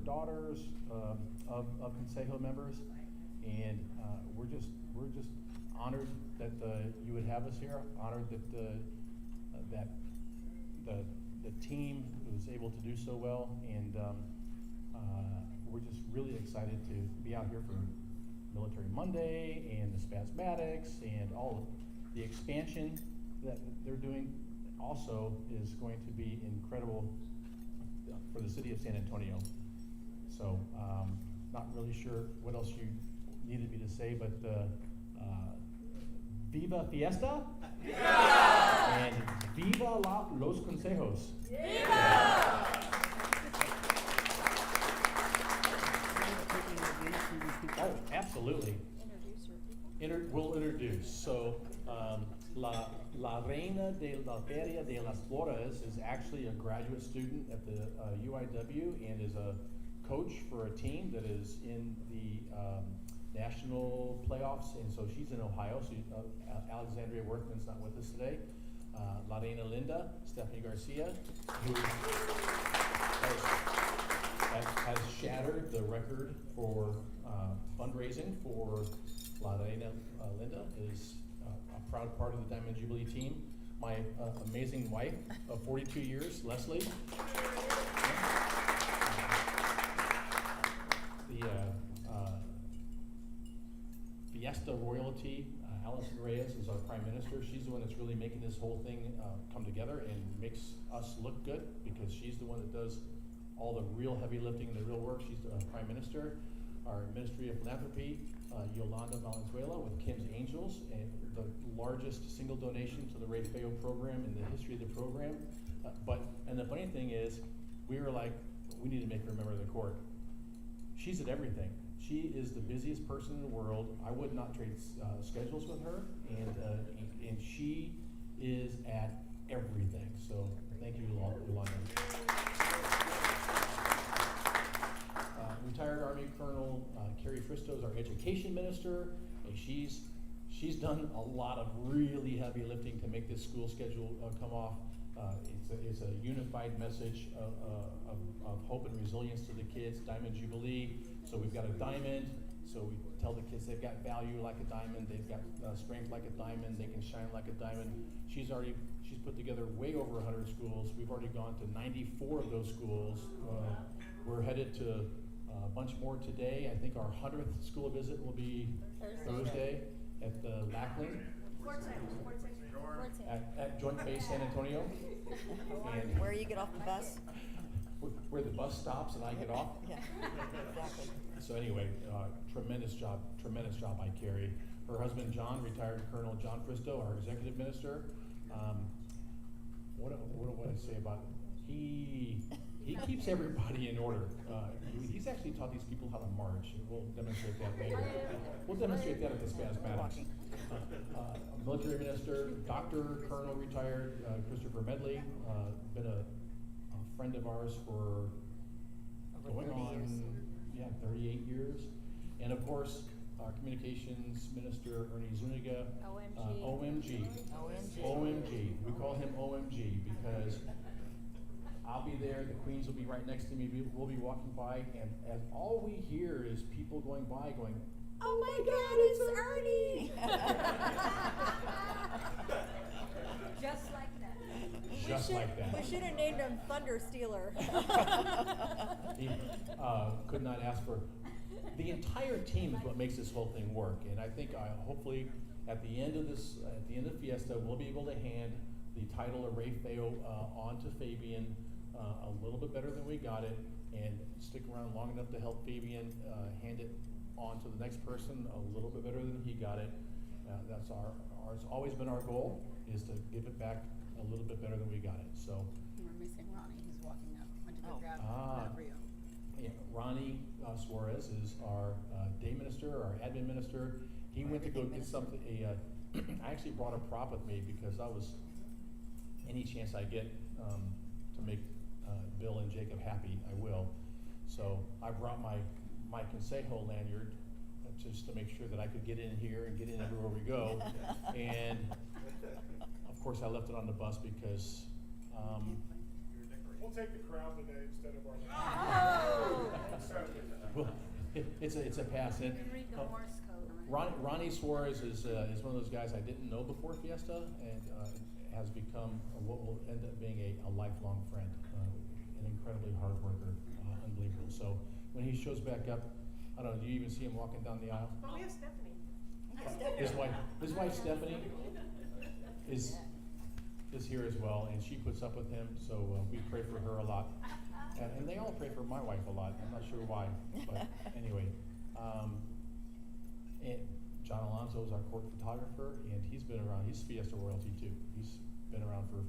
daughters of Consejo members, and we're just honored that you would have us here. Honored that the team was able to do so well, and we're just really excited to be out here for Military Monday and the Spasmatics and all of the expansion that they're doing. Also is going to be incredible for the city of San Antonio. So not really sure what else you needed me to say, but Viva Fiesta! Viva! And Viva los Consejos! Viva! Oh, absolutely. We'll introduce. So, La Reina de la Feria de las Flores is actually a graduate student at the UIW and is a coach for a team that is in the national playoffs, and so she's in Ohio. So Alexandria Workman's not with us today. La Reina Linda, Stephanie Garcia, who has shattered the record for fundraising for La Reina Linda, is a proud part of the Diamond Jubilee team. My amazing wife of 42 years, Leslie. The Fiesta royalty, Allison Reyes is our Prime Minister. She's the one that's really making this whole thing come together and makes us look good, because she's the one that does all the real heavy lifting and the real work. She's the Prime Minister. Our Ministry of Philanthropy, Yolanda Valenzuela with Kim's Angels, and the largest single donation to the Ray Feo program in the history of the program. And the funny thing is, we were like, we need to make her a member of the court. She's at everything. She is the busiest person in the world. I would not trade schedules with her, and she is at everything. So thank you, Yolanda. Retired Army Colonel Carrie Fristo is our Education Minister, and she's done a lot of really heavy lifting to make this school schedule come off. It's a unified message of hope and resilience to the kids. Diamond Jubilee. So we've got a diamond. So we tell the kids they've got value like a diamond. They've got strength like a diamond. They can shine like a diamond. She's put together way over 100 schools. We've already gone to 94 of those schools. We're headed to a bunch more today. I think our 100th school visit will be Thursday at the Lackland. At Joint Base San Antonio. And where you get off the bus? Where the bus stops and I get off. Yeah, exactly. So anyway, tremendous job by Carrie. Her husband John, retired Colonel John Fristo, our Executive Minister. What do I say about him? He keeps everybody in order. He's actually taught these people how to march. We'll demonstrate that later. We'll demonstrate that at the Spasmatics. Military Minister, Dr. Colonel retired Christopher Medley, been a friend of ours for over 30 years. 38 years. And of course, our Communications Minister Ernie Zuniga. OMG. We call him OMG because I'll be there, the Queens will be right next to me, we'll be walking by, and as all we hear is people going by going, "Oh my God, it's Ernie!" Just like that. Just like that. We should have named him Thunder Stealer. He could not ask for. The entire team is what makes this whole thing work, and I think hopefully at the end of Fiesta, we'll be able to hand the title of Ray Feo on to Fabian a little bit better than we got it, and stick around long enough to help Fabian hand it on to the next person a little bit better than he got it. That's it's always been our goal, is to give it back a little bit better than we got it. So we're missing Ronnie, who's walking up. Went to go grab Rio. Yeah, Ronnie Suarez is our day minister, our admin minister. He went to go get something. I actually brought a prop with me because any chance I get to make Bill and Jacob happy, I will. So I brought my Consejo lanyard just to make sure that I could get in here and get in everywhere we go. And of course I left it on the bus because we'll take the crown today instead of our Well, it's a pass. And, You can read the Morse code. Ronnie Suarez is one of those guys I didn't know before Fiesta, and has become what will end up being a lifelong friend, an incredibly hard worker, unbelievable. So when he shows back up, I don't know, do you even see him walking down the aisle? Oh, we have Stephanie. His wife Stephanie is here as well, and she puts up with him, so we pray for her a lot. And they all pray for my wife a lot. I'm not sure why, but anyway. And John Alonso is our court photographer, and he's been around. He's Fiesta royalty too. He's been around for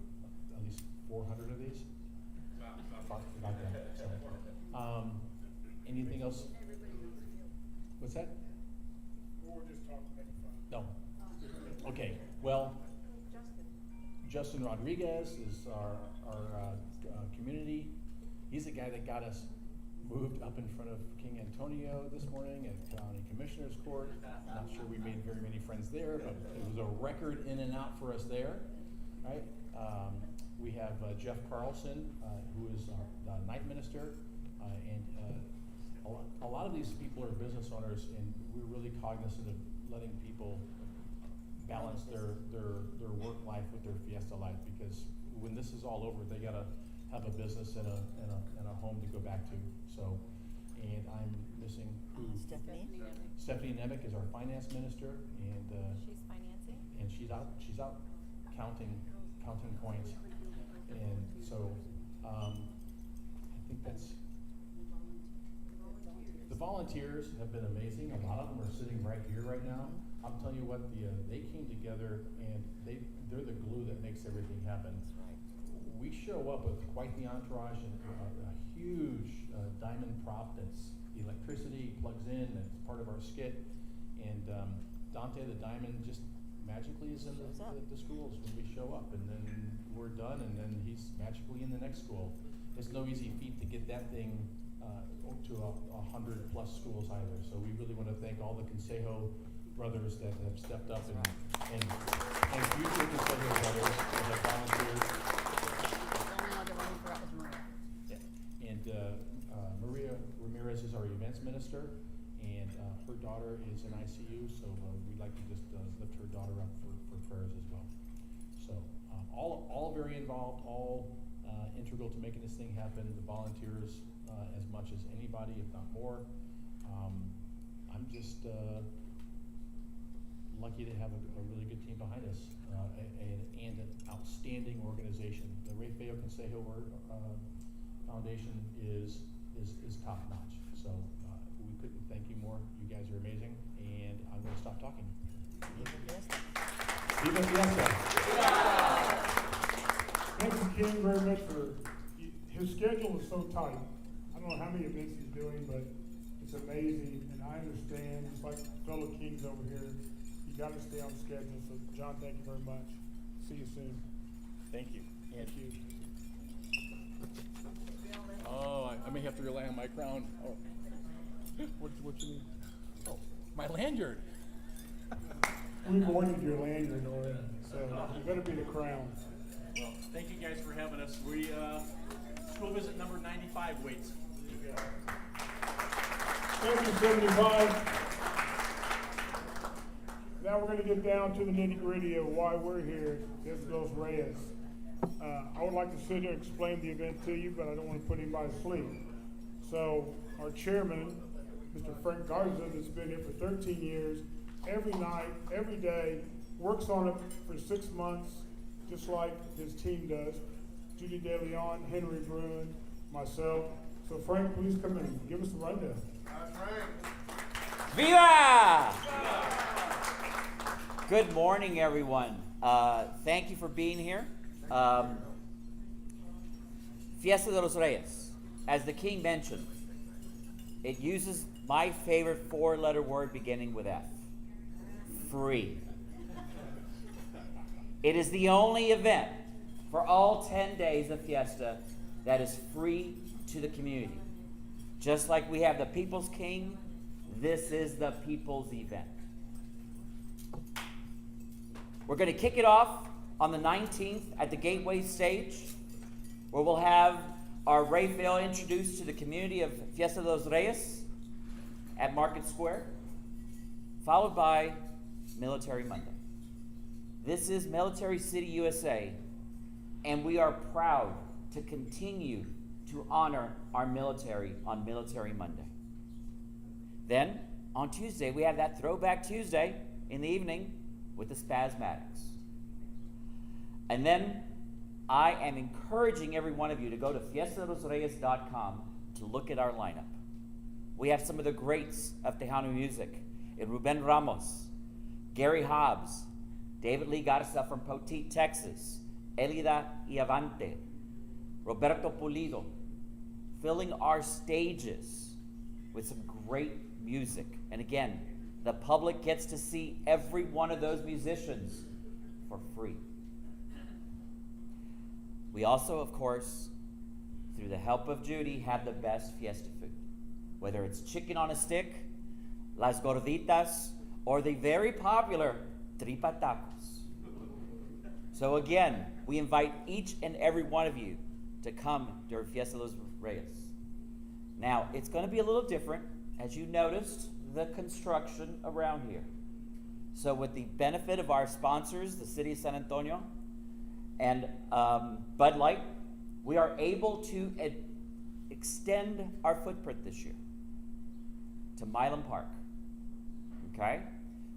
at least 400 of these. About that. So, anything else? What's that? We're just talking, making fun. No. Okay. Well, Justin Rodriguez is our community. He's the guy that got us moved up in front of King Antonio this morning at County Commissioner's Court. Not sure we made very many friends there, but it was a record in and out for us there, right? We have Jeff Carlson, who is the night minister, and a lot of these people are business owners, and we're really cognizant of letting people balance their work life with their Fiesta life, because when this is all over, they gotta have a business and a home to go back to. So, and I'm missing who? Stephanie? Stephanie Nemec is our finance minister, and She's financing? and she's out counting coins, and so I think that's. The volunteers have been amazing. A lot of them are sitting right here right now. I'm telling you what, they came together, and they're the glue that makes everything happen. We show up with quite the entourage, and a huge diamond prop that's electricity plugs in, that's part of our skit. And Dante the Diamond just magically is in the schools when we show up, and then we're done, and then he's magically in the next school. It's no easy feat to get that thing to 100+ schools either. So we really want to thank all the Consejo brothers that have stepped up, and future Consejo brothers that have volunteered. The only other one we forgot was Maria. Yeah. And Maria Ramirez is our events minister, and her daughter is in ICU, so we'd like to just lift her daughter up for prayers as well. So all very involved, all integral to making this thing happen. The volunteers as much as anybody, if not more. I'm just lucky to have a really good team behind us, and an outstanding organization. The Rey Feo Consejo Foundation is top notch. So we couldn't thank you more. You guys are amazing, and I'm going to stop talking. Viva Fiesta! Thank you, King, very much for, his schedule is so tight. I don't know how many events he's doing, but it's amazing, and I understand, just like fellow Kings over here, you gotta stay on schedule. So, John, thank you very much. See you soon. Thank you. Thank you. Oh, I may have to rely on my crown. Oh. What you mean? Oh, my lanyard. We've ordered your lanyard already, so you better be the crown. Well, thank you guys for having us. We school visit number 95 waits. Thank you, 75. Now we're going to get down to the nitty-gritty of why we're here. This goes Reyes. I would like to sit here and explain the event to you, but I don't want to put anybody to sleep. So our chairman, Mr. Frank Garza, that's been here for 13 years, every night, every day, works on it for 6 months, just like his team does. Judy De Leon, Henry Bruin, myself. So Frank, please come in. Give us the rundown. Viva! Good morning, everyone. Thank you for being here. Fiesta de los Reyes, as the King mentioned, it uses my favorite 4-letter word beginning with F. Free. It is the only event for all 10 days of Fiesta that is free to the community. Just like we have the People's King, this is the People's event. We're going to kick it off on the 19th at the Gateway stage, where we'll have our Rey Feo introduced to the community of Fiesta de los Reyes. at Market Square, followed by Military Monday. This is Military City, USA, and we are proud to continue to honor our military on Military Monday. Then, on Tuesday, we have that Throwback Tuesday in the evening with the Spasmatics. And then, I am encouraging every one of you to go to fiestadosreyes.com to look at our lineup. We have some of the greats of Tejano music in Ruben Ramos, Gary Hobbs, David Lee Garza from Poteet, Texas, Elida Iavante, Roberto Pulido, filling our stages with some great music. And again, the public gets to see every one of those musicians for free. We also, of course, through the help of Judy, have the best fiesta food. Whether it's chicken on a stick, las gorditas, or the very popular tripa tacos. So again, we invite each and every one of you to come during Fiesta de los Reyes. Now, it's going to be a little different, as you noticed the construction around here. So with the benefit of our sponsors, the City of San Antonio, and Bud Light, we are able to extend our footprint this year to Milam Park. Okay?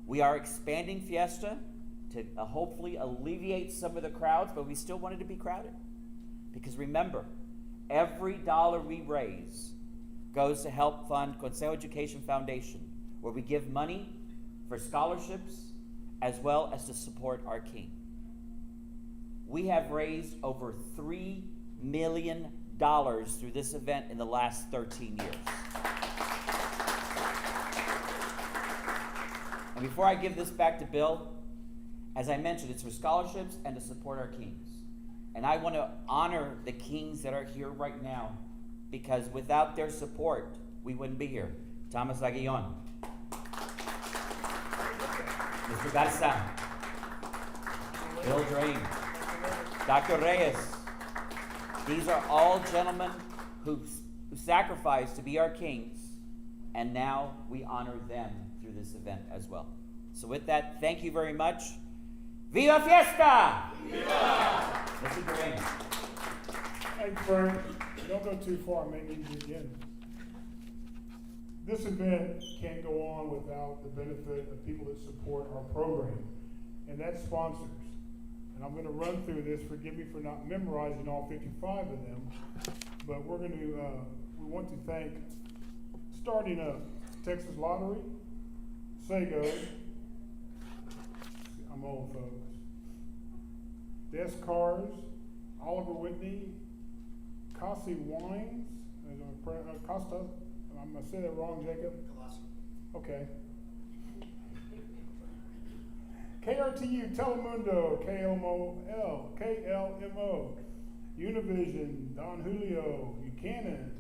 We are expanding Fiesta to hopefully alleviate some of the crowds, but we still want it to be crowded. Because remember, every dollar we raise goes to help fund Consejo Education Foundation, where we give money for scholarships as well as to support our King. We have raised over $3 million through this event in the last 13 years. And before I give this back to Bill, as I mentioned, it's for scholarships and to support our Kings. And I want to honor the Kings that are here right now, because without their support, we wouldn't be here. Thomas Aguillon, Mr. Garza, Bill Drain, Dr. Reyes. These are all gentlemen who sacrificed to be our kings, and now we honor them through this event as well. So with that, thank you very much. Viva Fiesta! Viva! Mr. Drain. Hey, Frank, don't go too far, I may need you again. This event can't go on without the benefit of people that support our program, and that's sponsors. And I'm going to run through this. Forgive me for not memorizing all 55 of them, but we're going to, we want to thank, starting up, Texas Lottery, Sago, I'm old folks, Desk Cars, Oliver Whitney, Kasi Wines, Costa, I'm going to say that wrong, Jacob? Okay. KRTU, Telemundo, KLMO, Univision, Don Julio, Buchanan's,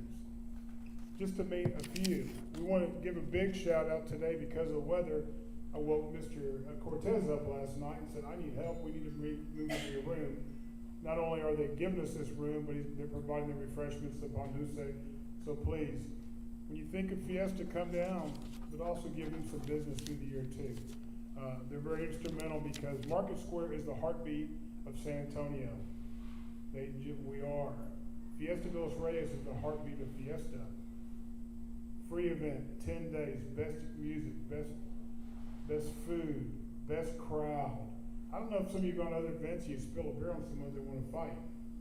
just to name a few. We want to give a big shout out today because of weather. I woke Mr. Cortez up last night and said, I need help, we need to move into your room. Not only are they giving us this room, but they're providing the refreshments upon Hussein. So please, when you think of Fiesta, come down, but also give them some business through the year too. They're very instrumental because Market Square is the heartbeat of San Antonio. We are. Fiesta de los Reyes is the heartbeat of Fiesta. Free event, 10 days, best music, best food, best crowd. I don't know if some of you go on other events, you spill a beer on someone that want to fight.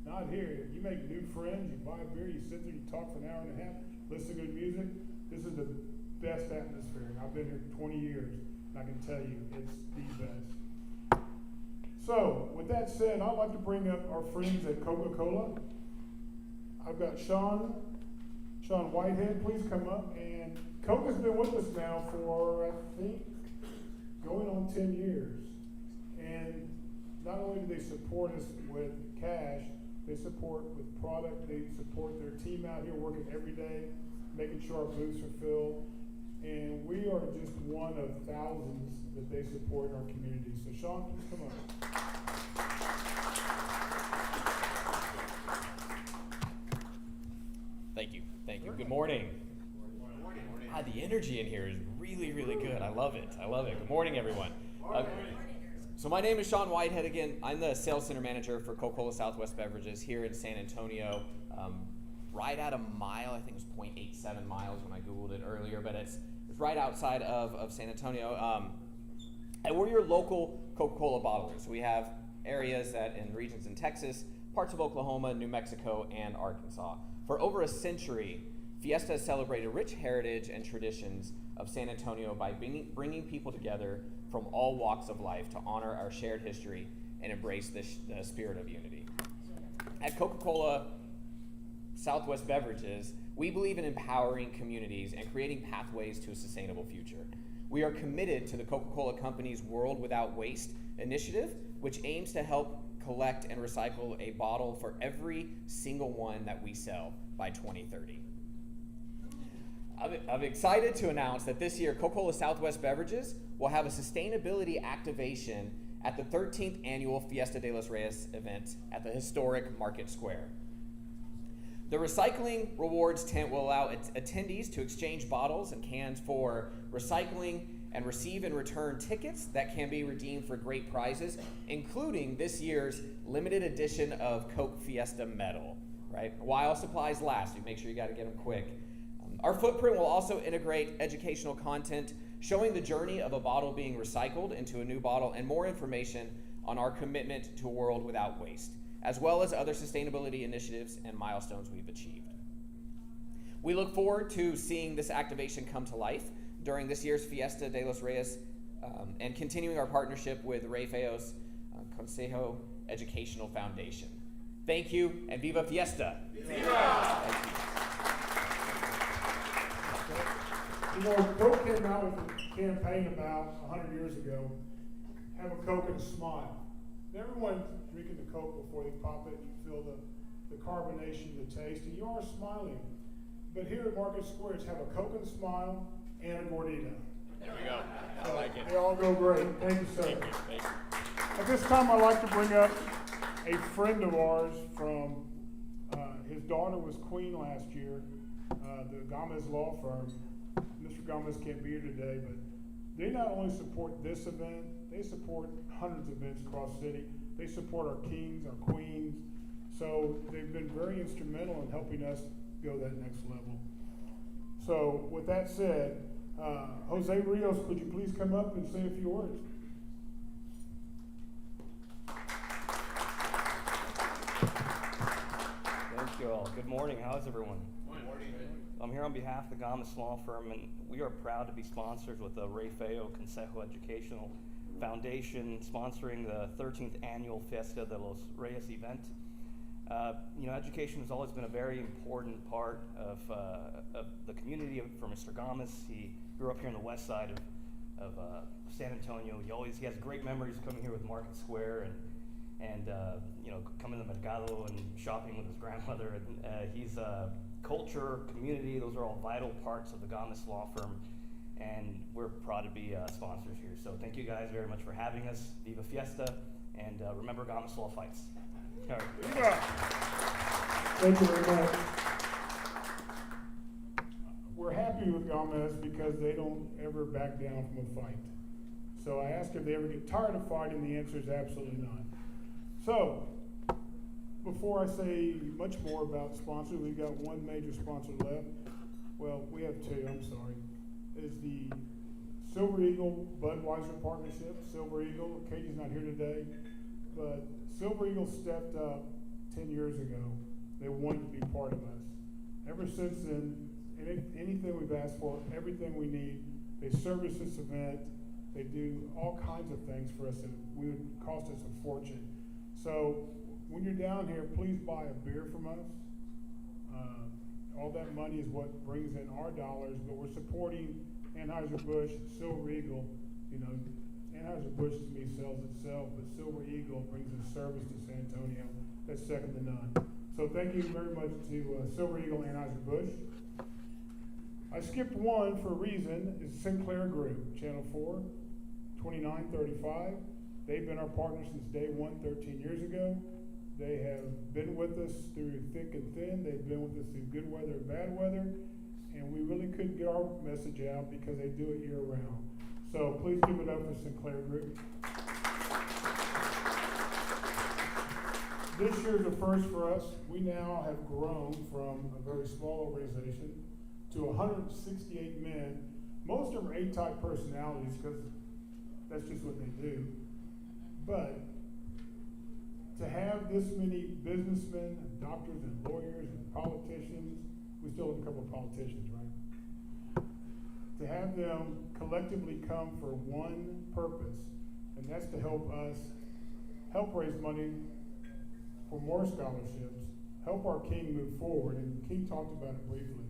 Not here. You make new friends, you buy a beer, you sit there, you talk for an hour and a half, listen to good music. This is the best atmosphere. I've been here 20 years. I can tell you, it's the best. So, with that said, I'd like to bring up our friends at Coca-Cola. I've got Sean Whitehead, please come up. And Coca's been with us now for, I think, going on 10 years. And not only do they support us with cash, they support with product, they support their team out here working every day, making sure our booths are filled. And we are just one of thousands that they support in our community. So Sean, please come up. Thank you. Good morning. God, the energy in here is really, really good. I love it. I love it. Good morning, everyone. So my name is Sean Whitehead again. I'm the sales center manager for Coca-Cola Southwest Beverages here in San Antonio. Right at a mile, I think it was 0.87 miles when I Googled it earlier, but it's right outside of San Antonio. And we're your local Coca-Cola bottlers. We have areas in regions in Texas, parts of Oklahoma, New Mexico, and Arkansas. For over a century, Fiesta has celebrated rich heritage and traditions of San Antonio by bringing people together from all walks of life to honor our shared history and embrace the spirit of unity. At Coca-Cola Southwest Beverages, we believe in empowering communities and creating pathways to a sustainable future. We are committed to the Coca-Cola Company's World Without Waste initiative, which aims to help collect and recycle a bottle for every single one that we sell by 2030. I'm excited to announce that this year Coca-Cola Southwest Beverages will have a sustainability activation at the 13th annual Fiesta de los Reyes event at the historic Market Square. The Recycling Rewards tent will allow attendees to exchange bottles and cans for recycling and receive and return tickets that can be redeemed for great prizes, including this year's limited edition of Coke Fiesta Medal, right? While supplies last, you make sure you gotta get them quick. Our footprint will also integrate educational content showing the journey of a bottle being recycled into a new bottle and more information on our commitment to a world without waste, as well as other sustainability initiatives and milestones we've achieved. We look forward to seeing this activation come to life during this year's Fiesta de los Reyes and continuing our partnership with Reyes Consejo Educational Foundation. Thank you, and Viva Fiesta! Viva! You know, Coke came out with a campaign about 100 years ago, have a Coke and a smile. Everyone drinking the Coke before they pop it, you feel the carbonation, the taste, and you are smiling. But here at Market Square, it's have a Coke and a smile and a gordita. There we go. I So like it. they all go great. Thank you, sir. Thank you. Thank you. At this time, I'd like to bring up a friend of ours from, his daughter was queen last year, the Gomez Law Firm. Mr. Gomez can't be here today, but they not only support this event, they support hundreds of events across the city. They support our kings, our queens. So they've been very instrumental in helping us go that next level. So with that said, Jose Rios, could you please come up and say a few words? Thank you all. Good morning. How's everyone? I'm here on behalf of the Gomez Law Firm, and we are proud to be sponsors with the Rey Feo Consejo Educational Foundation, sponsoring the 13th annual Fiesta de los Reyes event. Education has always been a very important part of the community for Mr. Gomez. He grew up here on the west side of San Antonio. He has great memories coming here with Market Square and coming to Mercado and shopping with his grandmother. And he's culture, community, those are all vital parts of the Gomez Law Firm, and we're proud to be sponsors here. So thank you guys very much for having us. Viva Fiesta, and remember Gomez Law fights. All right. Yeah. Thank you very much. We're happy with Gomez because they don't ever back down from a fight. So I asked if they ever get tired of fighting, the answer is absolutely not. So, before I say much more about sponsors, we've got one major sponsor left. Well, we have two, I'm sorry. Is the Silver Eagle Budweiser partnership. Silver Eagle, Katie's not here today, but Silver Eagle stepped up 10 years ago. They wanted to be part of us. Ever since then, anything we've asked for, everything we need, they service this event. They do all kinds of things for us that would cost us a fortune. So when you're down here, please buy a beer from us. All that money is what brings in our dollars, but we're supporting Anheuser-Busch, Silver Eagle. Anheuser-Busch to me sells itself, but Silver Eagle brings a service to San Antonio that's second to none. So thank you very much to Silver Eagle and Anheuser-Busch. I skipped one for a reason. It's Sinclair Group, Channel 4, 2935. They've been our partner since day one, 13 years ago. They have been with us through thick and thin. They've been with us through good weather and bad weather. and we really couldn't get our message out because they do it year round. So please give it up for Sinclair Group. This year's a first for us. We now have grown from a very small organization to 168 men. Most of them are A-type personalities because that's just what they do. But to have this many businessmen, and doctors, and lawyers, and politicians, we still have a couple of politicians, right? To have them collectively come for one purpose, and that's to help us help raise money for more scholarships, help our King move forward. And King talked about it briefly,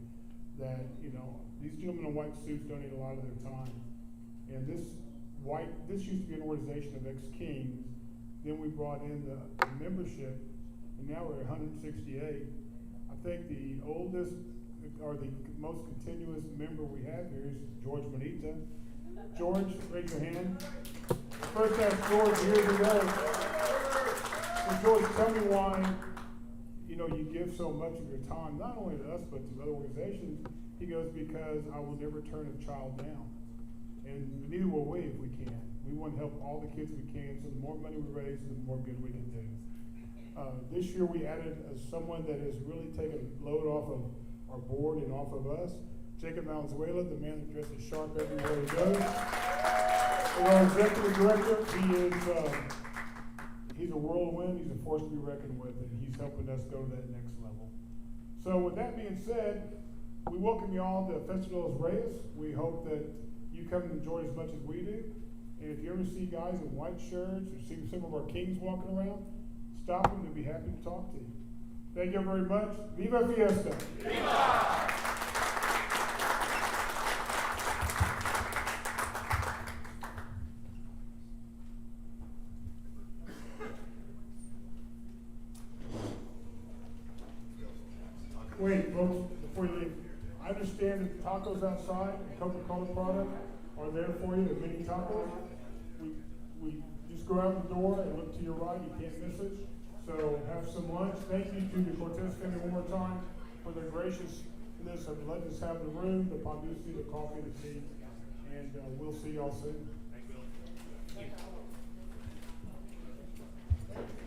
that, you know, these gentlemen in white suits donate a lot of their time. And this used to be an organization of ex-Kings. Then we brought in the membership, and now we're at 168. I think the oldest or the most continuous member we have here is George Bonita. George, raise your hand. First asked George years ago. So George, tell me why, you know, you give so much of your time, not only to us, but to other organizations. He goes, because I will never turn a child down. And neither will we if we can. We want to help all the kids we can, so the more money we raise, the more good we can do. This year we added someone that has really taken a load off of our board and off of us. Jacob Valenzuela, the man that dresses sharp everywhere he goes. And our executive director, he's a whirlwind, he's a force to be reckoned with, and he's helping us go to that next level. So with that being said, we welcome you all to Festival Reyes. We hope that you come and enjoy as much as we do. And if you ever see guys in white shirts or see some of our Kings walking around, stop them, they'll be happy to talk to you. Thank you very much. Viva Fiesta! Viva! Wait, folks, before you leave, I understand that the tacos outside, the Coca-Cola product, are there for you, the mini tacos. We just go out the door and look to your right, you can't miss it. So have some lunch. Thank you to the Cortez family one more time for their graciousness of letting us have the room, the padusi, the coffee, the tea, and we'll see y'all soon. Thank you.